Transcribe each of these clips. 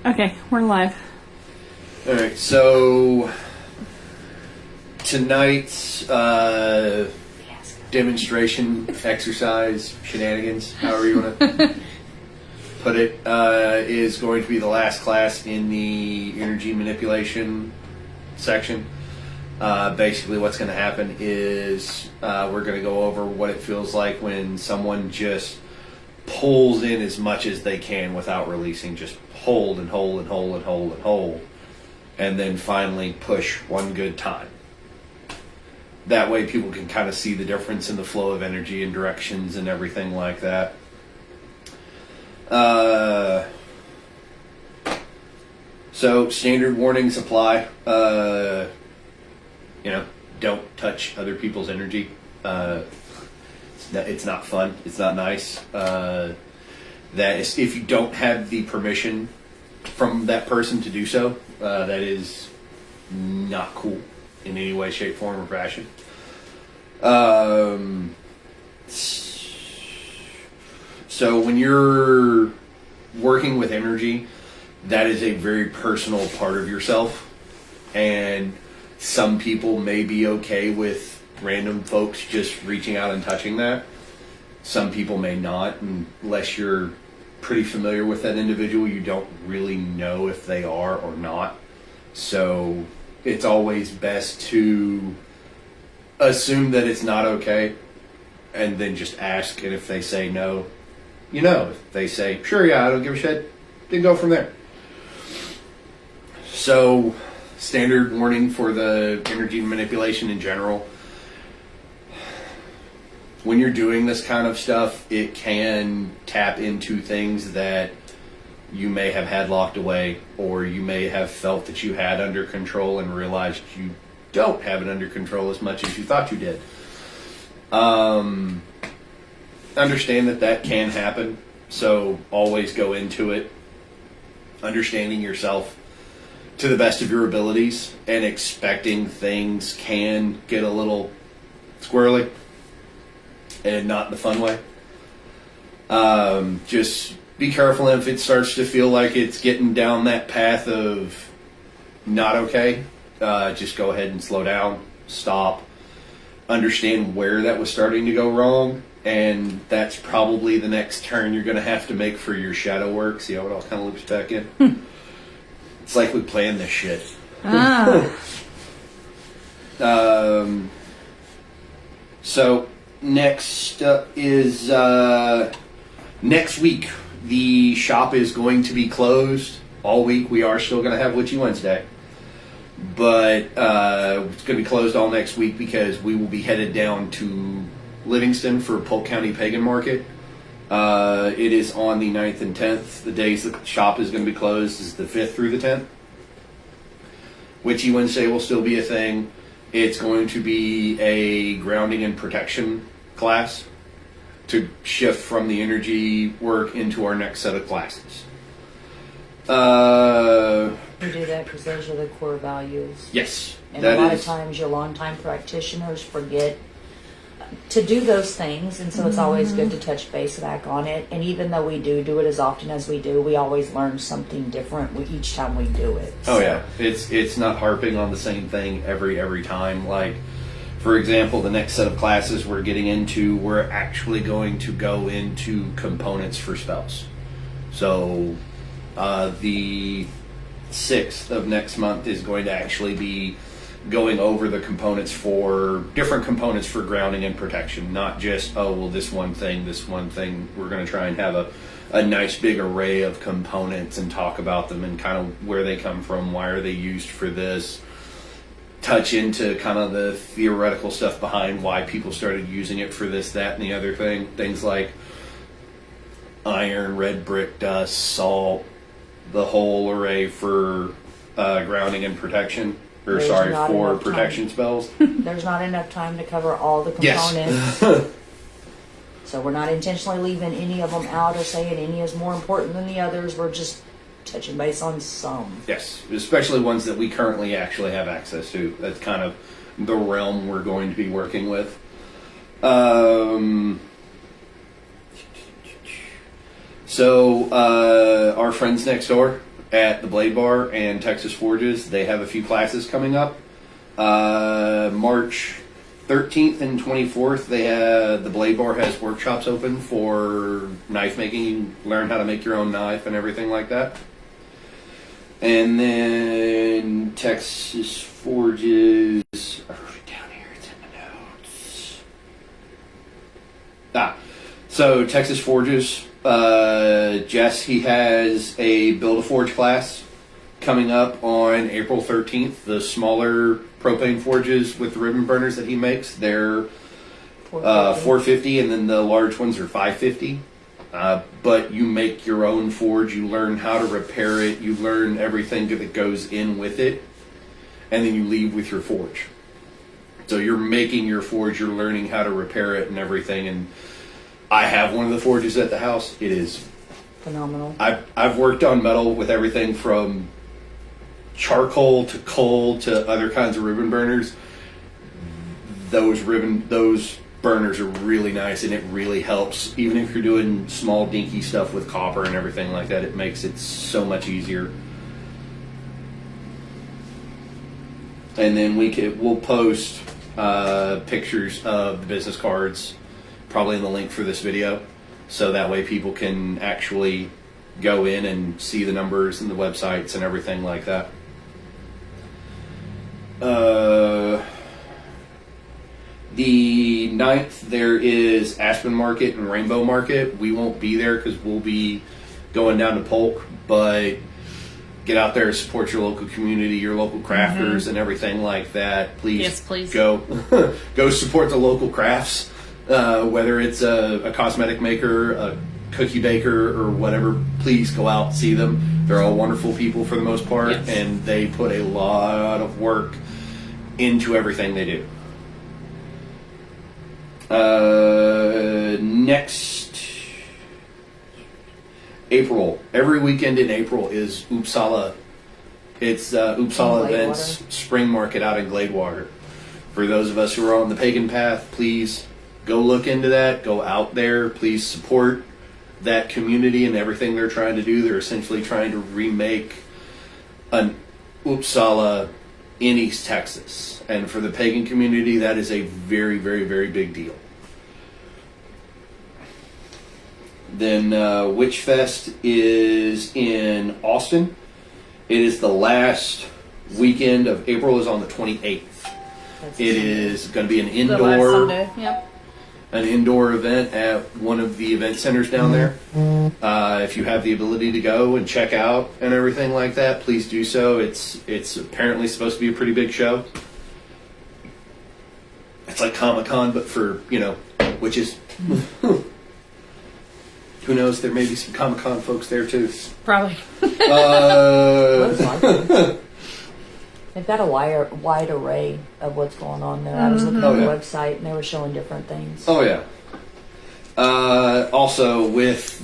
Okay, we're live. All right, so tonight's demonstration exercise shenanigans, however you want to put it, is going to be the last class in the energy manipulation section. Basically, what's going to happen is we're going to go over what it feels like when someone just pulls in as much as they can without releasing. Just hold and hold and hold and hold and hold. And then finally push one good time. That way people can kind of see the difference in the flow of energy and directions and everything like that. So standard warnings apply. Don't touch other people's energy. It's not fun. It's not nice. That is, if you don't have the permission from that person to do so, that is not cool in any way, shape, form, or fashion. So when you're working with energy, that is a very personal part of yourself, and some people may be okay with random folks just reaching out and touching that. Some people may not, unless you're pretty familiar with that individual. You don't really know if they are or not. So it's always best to assume that it's not okay and then just ask. And if they say no, if they say, sure, yeah, I don't give a shit, then go from there. So standard warning for the energy manipulation in general. When you're doing this kind of stuff, it can tap into things that you may have had locked away, or you may have felt that you had under control and realized you don't have it under control as much as you thought you did. Understand that can happen, so always go into it understanding yourself to the best of your abilities and expecting things can get a little squirrely. And not in the fun way. Just be careful if it starts to feel like it's getting down that path of not okay. Just go ahead and slow down, stop, understand where that was starting to go wrong, and that's probably the next turn you're going to have to make for your shadow work. See how it all kind of loops back in? It's like we planned this shit. So next up is next week. The shop is going to be closed all week. We are still going to have Witchy Wednesday, but it's going to be closed all next week because we will be headed down to Livingston for Polk County Pagan Market. It is on the 9th and 10th. The days the shop is going to be closed is the 5th through the 10th. Witchy Wednesday will still be a thing. It's going to be a grounding and protection class to shift from the energy work into our next set of classes. We do that because those are the core values. Yes. And a lot of times your longtime practitioners forget to do those things, and so it's always good to touch base back on it. And even though we do it as often as we do, we always learn something different each time we do it. Oh, yeah. It's not harping on the same thing every time. Like, for example, the next set of classes we're getting into, we're actually going to go into components for spells. So the 6th of next month is going to actually be going over the different components for grounding and protection, not just, this one thing. We're going to try and have a nice big array of components and talk about them and kind of where they come from, why are they used for this, touch into kind of the theoretical stuff behind why people started using it for this, that, and the other thing. Things like iron, red brick dust, salt, the whole array for grounding and protection. For protection spells. There's not enough time to cover all the components. Yes. So we're not intentionally leaving any of them out or saying any is more important than the others. We're just touching base on some. Yes, especially ones that we currently actually have access to. That's kind of the realm we're going to be working with. So our friends next door, at the Blade Bar and Texas Forges. They have a few classes coming up. March 13th and 24th, the Blade Bar has workshops open for knife making. You can learn how to make your own knife and everything like that. And then Texas Forges. I wrote it down here. It's in the notes. So Texas Forges. Jess, he has a Build-A-Forge class coming up on April 13th. The smaller propane forges with the ribbon burners that he makes, they're 450, and then the large ones are 550. But you make your own forge. You learn how to repair it. You learn everything that goes in with it, and then you leave with your forge. So you're making your forge. You're learning how to repair it and everything. And I have one of the forges at the house. It is phenomenal. I've worked on metal with everything from charcoal to coal to other kinds of ribbon burners. Those burners are really nice, and it really helps. Even if you're doing small dinky stuff with copper and everything like that, it makes it so much easier. And then we'll post pictures of the business cards, probably in the link for this video, so that way people can actually go in and see the numbers and the websites and everything like that. The 9th, there is Aspen Market and Rainbow Market. We won't be there because we'll be going down to Polk, but get out there, support your local community, your local crafters, and everything like that. Please, yes, please. Go support the local crafts, whether it's a cosmetic maker, a cookie baker, or whatever. Please go out and see them. They're all wonderful people for the most part, yes. and they put a lot of work into everything they do. Next April, every weekend in April is Uppsala. It's Uppsala Events Spring Market out in Gladewater. For those of us who are on the pagan path, please go look into that. Go out there. Please support that community and everything they're trying to do. They're essentially trying to remake an Uppsala in East Texas. And for the pagan community, that is a very, very, very big deal. Then Witch Fest is in Austin. It is the last weekend of April. Is on the 28th. It is going to be an The last indoor Sunday. Yep. an indoor event at one of the event centers down there. If you have the ability to go and check out and everything like that, please do so. It's apparently supposed to be a pretty big show. It's like Comic-Con, but for, witches. Who knows? There may be some Comic-Con folks there too. Probably. Looks like it. They've got a wide array of what's going on there. I was looking at the website and they were showing different things. Oh yeah. Also, with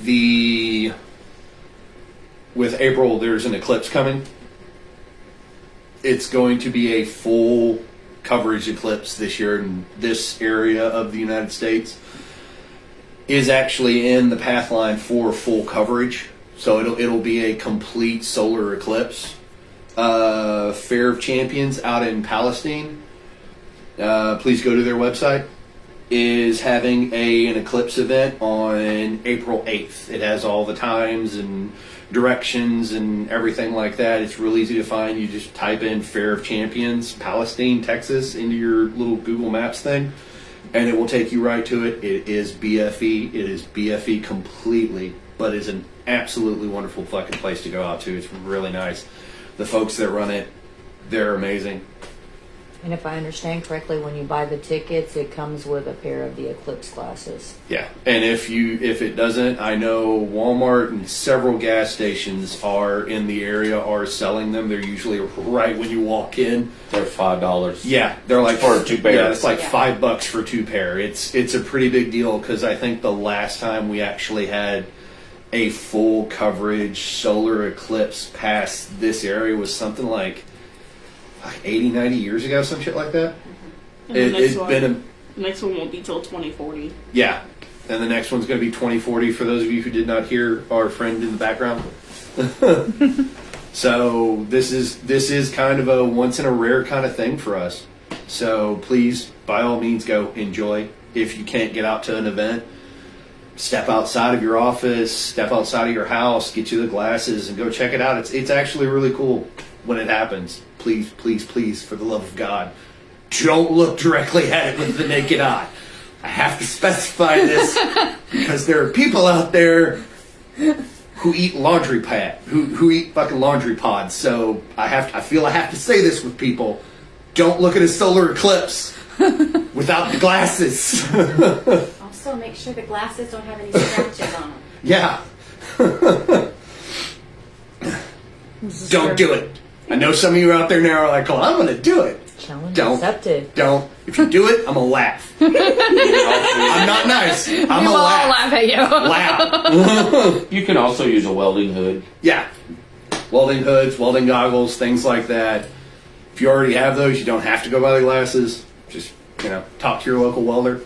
April, there's an eclipse coming. It's going to be a full coverage eclipse this year in this area of the United States. Is actually in the path line for full coverage, so it'll be a complete solar eclipse. Fair of Champions out in Palestine. Please go to their website. Is having an eclipse event on April 8th. It has all the times and directions and everything like that. It's real easy to find. You just type in Fair of Champions, Palestine, Texas into your little Google Maps thing, and it will take you right to it. It is BFE. It is BFE completely, but it's an absolutely wonderful fucking place to go out to. It's really nice. The folks that run it, they're amazing. And if I understand correctly, when you buy the tickets, it comes with a pair of the Eclipse glasses. Yeah, and if it doesn't, I know Walmart and several gas stations are in the area are selling them. They're usually right when you walk in. They're $5. Yeah, they're like for 2 pairs. Yeah, it's like $5 for 2 pair. It's a pretty big deal because I think the last time we actually had a full coverage solar eclipse past this area was something like 80, 90 years ago, some shit like that. And the next one won't be till 2040. Yeah, and the next one's going to be 2040. For those of you who did not hear our friend in the background, So this is kind of a once in a rare kind of thing for us. So please, by all means, go enjoy. If you can't get out to an event, step outside of your office, step outside of your house, get you the glasses, and go check it out. It's actually really cool when it happens. Please, please, please, for the love of God, don't look directly at it with the naked eye. I have to specify this because there are people out there who eat laundry pad, who eat fucking laundry pods. So I feel I have to say this with people. Don't look at a solar eclipse without the glasses. Also, make sure the glasses don't have any scratches on them. Yeah. Don't do it. I know some of you out there now are like, oh, I'm going to do it. Challenge Don't. accepted. Don't. If you do it, I'm going to laugh. I'm not nice. I'm going to We'll all laugh. laugh at you. Loud. You can also use a welding hood. Yeah. Welding hoods, welding goggles, things like that. If you already have those, you don't have to go buy the glasses. Just, talk to your local welder.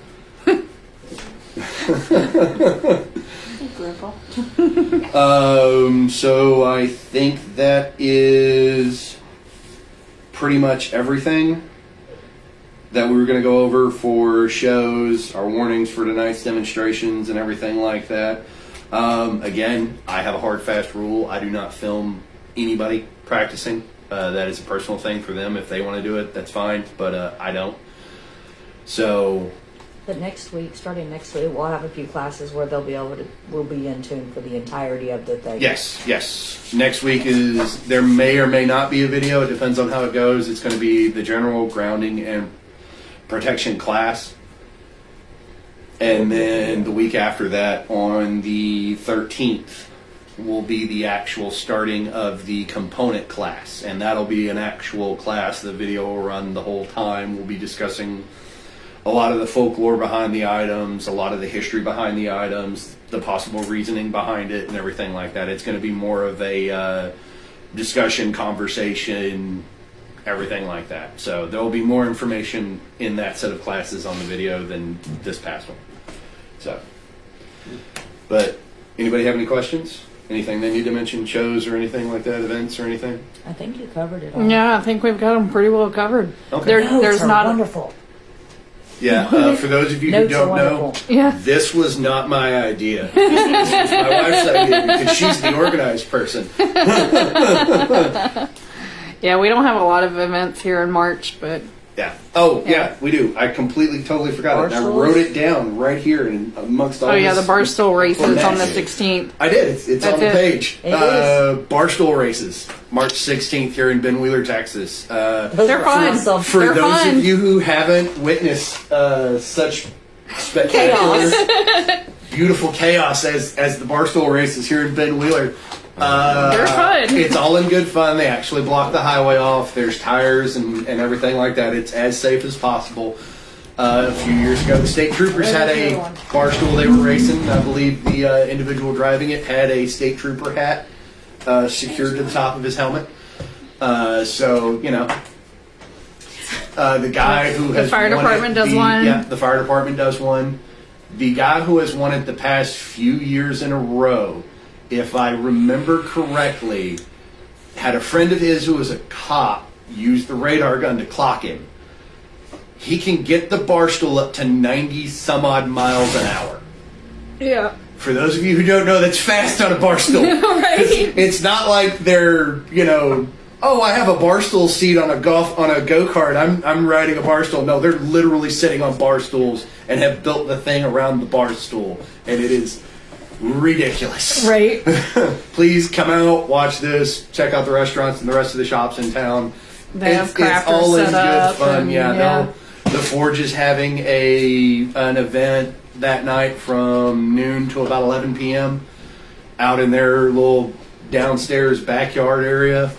Grandpa. So I think that is pretty much everything that we were going to go over for shows, our warnings for tonight's demonstrations, and everything like that. Again, I have a hard, fast rule. I do not film anybody practicing. That is a personal thing for them. If they want to do it, that's fine, but I don't. So... But starting next week, we'll have a few classes where we'll be in tune for the entirety of the thing. Yes. Next week there may or may not be a video. It depends on how it goes. It's going to be the general grounding and protection class. And then the week after that, on the 13th, will be the actual starting of the component class. And that'll be an actual class. The video will run the whole time. We'll be discussing a lot of the folklore behind the items, a lot of the history behind the items, the possible reasoning behind it, and everything like that. It's going to be more of a discussion, conversation, everything like that. So there will be more information in that set of classes on the video than this past one. So, but anybody have any questions? Anything they need to mention, shows or anything like that, events or anything? I think you covered it all. Yeah, I think we've got them pretty well covered. Okay. Notes are wonderful. Yeah, for those of you who Notes are don't know, wonderful. Yeah. this was not my idea. This was my wife's idea because she's the organized person. Yeah, we don't have a lot of events here in March, but Yeah. Oh, yeah, we do. I completely, totally forgot it. And I Barstools? wrote it down right here and amongst all the this. Barstool races on the That's- 16th. I did. It's on the That's it. page. It is. Barstool races, March 16th here in Ben Wheeler, Texas. Those They're are fun. awesome. For They're those fun. of you who haven't witnessed such spectacular, beautiful chaos as the Barstool races here in Ben Wheeler, They're fun. It's all in good fun. They actually block the highway off. There's tires and everything like that. It's as safe as possible. A few years ago, the state troopers had a Barstool they were racing. I believe the individual driving it had a state trooper hat secured to the top of his helmet. So, the guy who has fire won department it, does one. Yeah, the fire department does one. The guy who has won it the past few years in a row, if I remember correctly, had a friend of his who was a cop use the radar gun to clock him. He can get the Barstool up to 90 some odd miles an hour. Yeah. For those of you who don't know, that's fast on a Barstool. Right. It's not like they're, oh, I have a Barstool seat on a go-kart. I'm riding a Barstool. No, they're literally sitting on Barstools and have built the thing around the Barstool. And it is ridiculous. Right. Please come out, watch this, check out the restaurants and the rest of the shops in town. They have It's crafters all in set good up fun. and- Yeah, yeah. The Forge is having an event that night from noon to about 11 p.m. out in their little downstairs backyard area.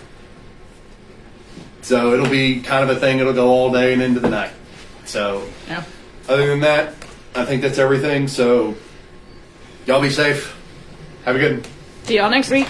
So it'll be kind of a thing. It'll go all day and into the night. So Yeah. other than that, I think that's everything. So y'all be safe. Have a good one. See y'all next week.